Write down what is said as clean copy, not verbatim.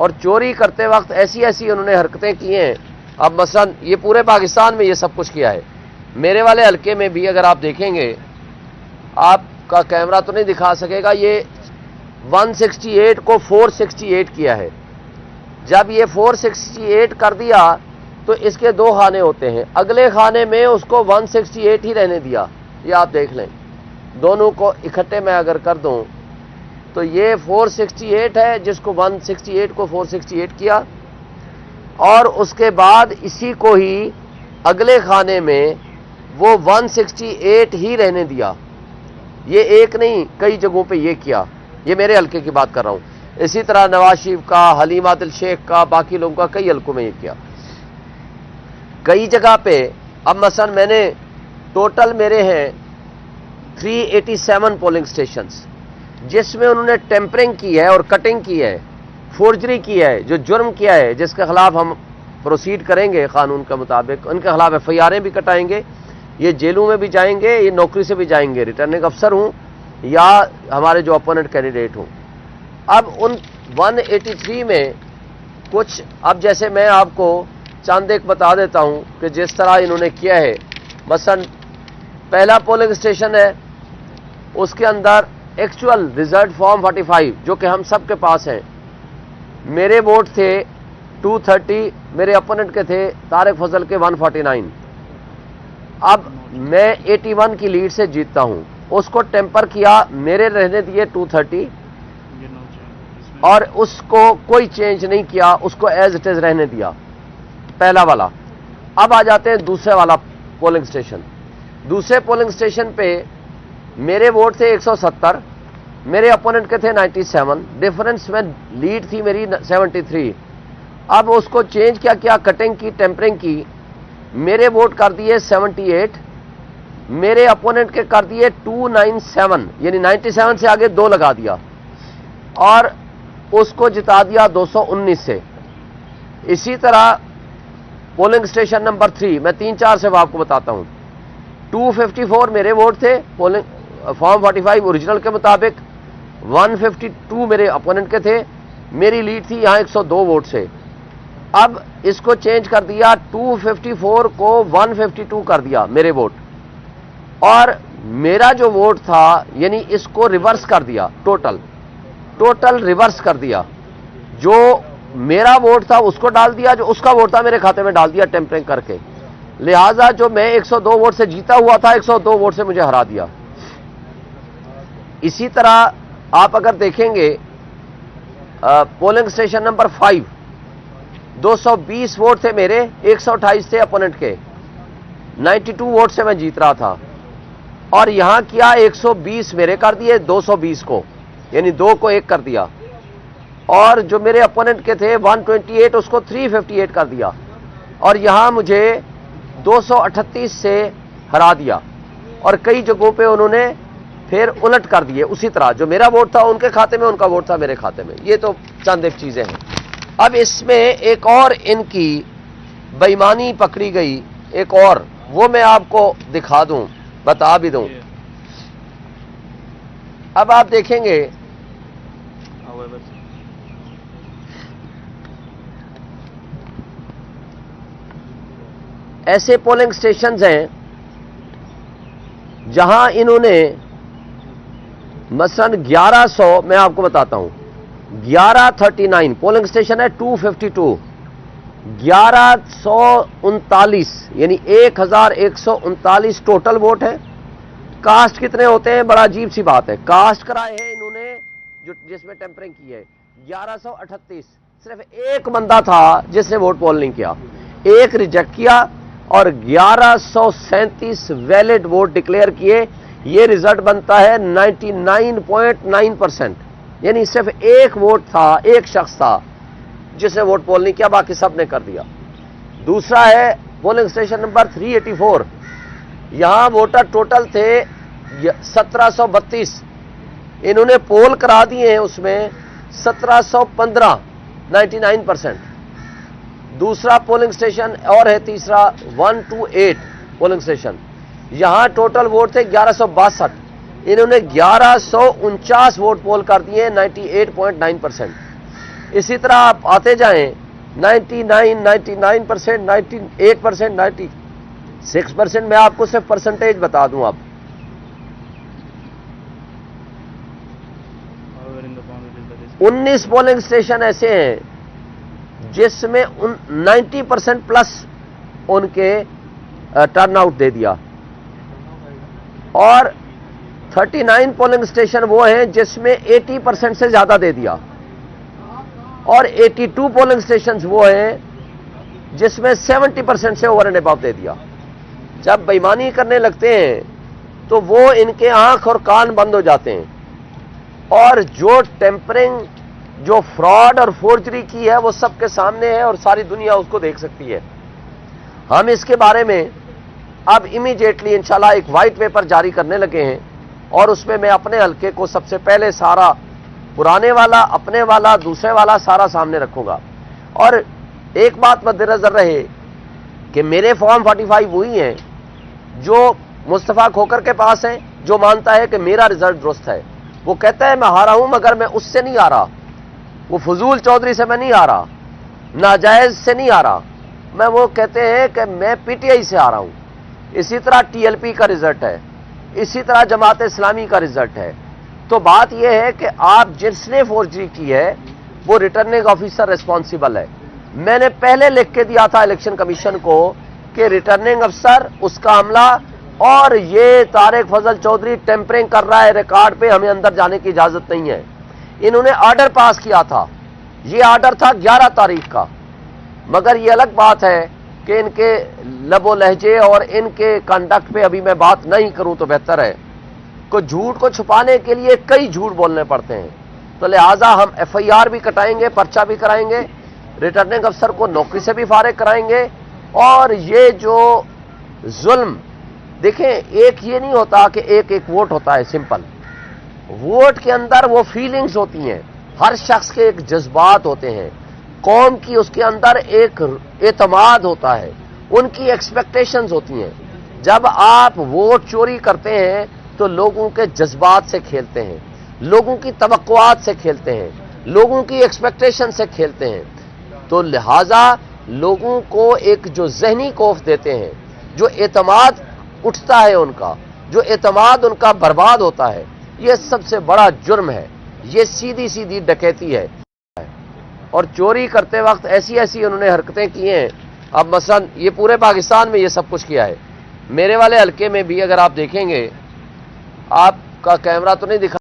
اور چوری کرتے وقت ایسی ایسی انہوں نے حرکتیں کی ہیں. اب مثلا یہ پورے پاکستان میں یہ سب کچھ کیا ہے. میرے والے حلقے میں بھی اگر آپ دیکھیں گے, آپ کا کیمرہ تو نہیں دکھا سکے گا, یہ 168 کو 468 کیا ہے. جب یہ 468 کر دیا تو اس کے دو خانے ہوتے ہیں, اگلے خانے میں اس کو 168 ہی رہنے دیا. یہ آپ دیکھ لیں, دونوں کو اکٹھے میں اگر کر دوں تو یہ 468 ہے, جس کو 168 کو 468 کیا, اور اس کے بعد اسی کو ہی اگلے خانے میں وہ 168 ہی رہنے دیا. یہ ایک نہیں کئی جگہوں پہ یہ کیا. یہ میرے حلقے کی بات کر رہا ہوں. اسی طرح نواز شریف کا, حلیم عادل شیخ کا, باقی لوگوں کا کئی حلقوں میں یہ کیا. کئی جگہ پہ اب مثلا میں نے ٹوٹل میرے ہیں 387 پولنگ سٹیشنز, جس میں انہوں نے ٹیمپرنگ کی ہے اور کٹنگ کی ہے, فورجری کی ہے, جو جرم کیا ہے, جس کے خلاف ہم پروسیڈ کریں گے قانون کے مطابق. ان کے خلاف ایف آئی آریں بھی کٹائیں گے, یہ جیلوں میں بھی جائیں گے, یہ نوکری سے بھی جائیں گے, ریٹرننگ افسر ہوں یا ہمارے جو اپوننٹ کینڈیڈیٹ ہوں. اب ان 183 میں کچھ, اب جیسے میں آپ کو چاند ایک بتا دیتا ہوں کہ جس طرح انہوں نے کیا ہے. مثلا پہلا پولنگ اسٹیشن ہے, اس کے اندر ایکچوئل ریزلٹ فارم 45 جو کہ ہم سب کے پاس ہیں. میرے ووٹ تھے 230, میرے اپوننٹ کے تھے طارق فضل کے 149. اب میں 81 کی لیڈ سے جیتتا ہوں, اس کو ٹیمپر کیا, میرے رہنے دیے 230 اور اس کو کوئی چینج نہیں کیا, اس کو ایز اٹ از رہنے دیا, پہلا والا. اب آ جاتے ہیں دوسرے والا پولنگ اسٹیشن. دوسرے پولنگ اسٹیشن پہ میرے ووٹ تھے 170, میرے اپوننٹ کے تھے 97, ڈفرنس میں لیڈ تھی میری 73. اب اس کو چینج کیا, کٹنگ کی, ٹیمپرنگ کی. میرے ووٹ کر دیے 78, میرے اپوننٹ کے کر دیے 297, یعنی 97 سے آگے 2 لگا دیا, اور اس کو جتا دیا 219 سے. اسی طرح پولنگ اسٹیشن نمبر 3, میں 3-4 سے آپ کو بتاتا ہوں. 254 میرے ووٹ تھے پولنگ فارم 45 اوریجنل کے مطابق, 152 میرے اپوننٹ کے تھے, میری لیڈ تھی یہاں 102 ووٹ سے. اب اس کو چینج کر دیا, 254 کو 152 کر دیا میرے ووٹ, اور میرا جو ووٹ تھا یعنی اس کو ریورس کر دیا, ٹوٹل ریورس کر دیا. جو میرا ووٹ تھا اس کو ڈال دیا, جو اس کا ووٹ تھا میرے کھاتے میں ڈال دیا ٹیمپرنگ کر کے. لہذا جو میں 102 ووٹ سے جیتا ہوا تھا, 102 ووٹ سے مجھے ہرا دیا. اسی طرح آپ اگر دیکھیں گے پولنگ اسٹیشن نمبر 5, 220 ووٹ تھے میرے, 128 تھے اپوننٹ کے, 92 ووٹ سے میں جیت رہا تھا. اور یہاں کیا 120 میرے کر دیے 220 کو, یعنی 2 کو 1 کر دیا, اور جو میرے اپوننٹ کے تھے 128 اس کو 358 کر دیا, اور یہاں مجھے 238 سے ہرا دیا. اور کئی جگہوں پہ انہوں نے پھر الٹ کر دیے, اسی طرح جو میرا ووٹ تھا ان کے کھاتے میں, ان کا ووٹ تھا میرے کھاتے میں. یہ تو چند ایک چیزیں ہیں. اب اس میں ایک اور ان کی بے ایمانی پکڑی گئی, ایک اور, وہ میں آپ کو دکھا دوں, بتا بھی دوں. اب آپ دیکھیں گے ایسے پولنگ سٹیشنز ہیں جہاں انہوں نے مثلا 1100, میں آپ کو بتاتا ہوں, 1139 پولنگ سٹیشن ہے 252, 1139 یعنی 1139 ٹوٹل ووٹ ہے. کاسٹ کتنے ہوتے ہیں, بڑا عجیب سی بات ہے. کاسٹ کرائے ہیں انہوں نے جس میں ٹیمپرنگ کی ہے 1138. صرف ایک بندہ تھا جس نے ووٹ پول نہیں کیا, ایک ریجیکٹ کیا, اور 1137 ویلڈ ووٹ ڈکلیئر کیے. یہ رزلٹ بنتا ہے 99.9%, یعنی صرف ایک ووٹ تھا, ایک شخص تھا جس نے ووٹ پول نہیں کیا, باقی سب نے کر دیا. دوسرا ہے پولنگ اسٹیشن نمبر 384, یہاں ووٹر ٹوٹل تھے 1732, انہوں نے پول کرا دیے ہیں اس میں 1715, 99%. دوسرا پولنگ اسٹیشن اور ہے تیسرا 128 پولنگ اسٹیشن, یہاں ٹوٹل ووٹ تھے 1162, انہوں نے 1149 ووٹ پول کر دیے, 98.9%. اسی طرح آپ آتے جائیں 99%، 98%، 96%. میں آپ کو صرف پرسنٹیج بتا دوں. اب 19 پولنگ اسٹیشن ایسے ہیں جس میں 90% پلس ان کے ٹرن آؤٹ دے دیا، اور 39 پولنگ اسٹیشن وہ ہیں جس میں 80% سے زیادہ دے دیا، اور 82 پولنگ اسٹیشنز وہ ہیں جس میں 70% سے اوور اینڈ ابو دے دیا. جب بےایمانی کرنے لگتے ہیں تو وہ ان کے آنکھ اور کان بند ہو جاتے ہیں، اور جو ٹیمپرنگ، جو فراڈ اور فورجری کی ہے وہ سب کے سامنے ہے اور ساری دنیا اس کو دیکھ سکتی ہے. ہم اس کے بارے میں اب امیڈیٹلی انشاءاللہ ایک وائٹ پیپر جاری کرنے لگے ہیں، اور اس میں اپنے حلقے کو سب سے پہلے سارا پرانے والا، اپنے والا، دوسرے والا سارا سامنے رکھوں گا. اور ایک بات مد نظر رہے کہ میرے فارم 45 وہی ہیں جو مصطفیٰ کھوکر کے پاس ہیں، جو مانتا ہے کہ میرا رزلٹ درست ہے. وہ کہتا ہے میں ہارا ہوں مگر میں اس سے نہیں آ رہا، وہ فضول چودھری سے میں نہیں آ رہا، ناجائز سے نہیں آ رہا، میں وہ کہتے ہیں کہ میں پی ٹی آئی سے آ رہا ہوں. اسی طرح ٹی ایل پی کا رزلٹ ہے، اسی طرح جماعت اسلامی کا رزلٹ ہے. تو بات یہ ہے کہ آپ جس نے فورجری کی ہے وہ ریٹرننگ آفیسر ریسپانسیبل ہے. میں نے پہلے لکھ کے دیا تھا الیکشن کمیشن کو کہ ریٹرننگ افسر، اس کا عملہ، اور یہ طارق فضل چودھری ٹیمپرنگ کر رہا ہے ریکارڈ پہ، ہمیں اندر جانے کی اجازت نہیں ہے. انہوں نے آرڈر پاس کیا تھا، یہ آرڈر تھا 11 تاریخ کا، مگر یہ الگ بات ہے کہ ان کے لب و لہجے اور ان کے کنڈکٹ پہ ابھی میں بات نہیں کروں تو بہتر ہے. کو جھوٹ کو چھپانے کے لیے کئی جھوٹ بولنے پڑتے ہیں، تو لہٰذا ہم ایف آئی آر بھی کٹائیں گے، پرچہ بھی کرائیں گے، ریٹرننگ افسر کو نوکری سے بھی فارغ کرائیں گے. اور یہ جو ظلم، دیکھیں ایک یہ نہیں ہوتا کہ ایک ووٹ ہوتا ہے سمپل. ووٹ کے اندر وہ فیلنگز ہوتی ہیں، ہر شخص کے ایک جذبات ہوتے ہیں، قوم کی اس کے اندر ایک اعتماد ہوتا ہے، ان کی ایکسپیکٹیشنز ہوتی ہیں. جب آپ ووٹ چوری کرتے ہیں تو لوگوں کے جذبات سے کھیلتے ہیں، لوگوں کی توقعات سے کھیلتے ہیں، لوگوں کی ایکسپیکٹیشن سے کھیلتے ہیں. تو لہذا لوگوں کو ایک جو ذہنی خوف دیتے ہیں، جو اعتماد اٹھتا ہے ان کا، جو اعتماد ان کا برباد ہوتا ہے، یہ سب سے بڑا جرم ہے. یہ سیدھی سیدھی ڈکیتی ہے. اور چوری کرتے وقت ایسی انہوں نے حرکتیں کی ہیں. اب مثلا یہ پورے پاکستان میں یہ سب کچھ کیا ہے. میرے والے حلقے میں بھی اگر آپ دیکھیں گے، آپ کا کیمرہ تو نہیں دکھا